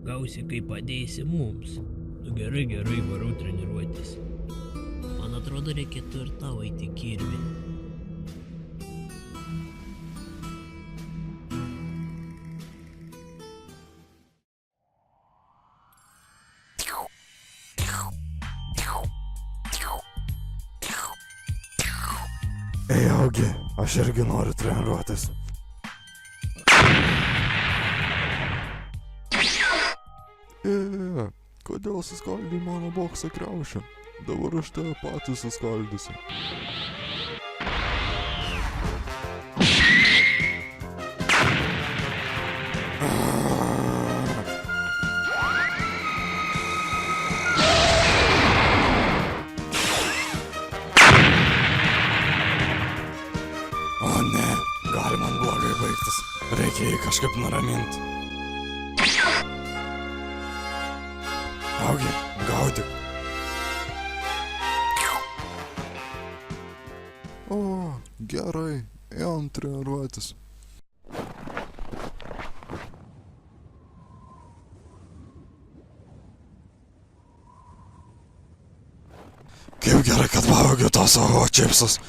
gausi, kai padėsi mums. Nu gerai, varau treniruotis. Man atrodo, reikėtų ir tau eiti kirvi. Ei, Augi, aš irgi noriu treniruotis. Kodėl suskaldai mano bokso kriaušę? Dabar aš tave patys suskaldysiu. O ne, gali man blogai baigtis. Reikia jį kažkaip nuraminti. Augi, gaudyk. O, gerai, ėjom treniruotis. Kaip gerai, kad pavogiu tos savo čipsus.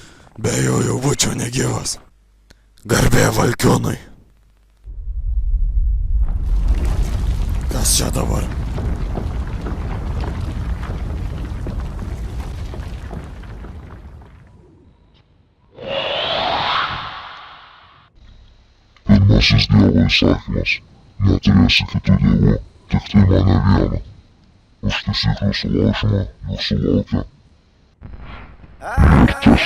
Be jų jau būčiau negyvas. Garbė Valkiūnui. Kas čia dabar? Pirmasis Dievo įsakymas. Neturėsi kitų dievų, tik tai mane vieną. Už taisyklių sulaužymą jūsų laukia mirtis.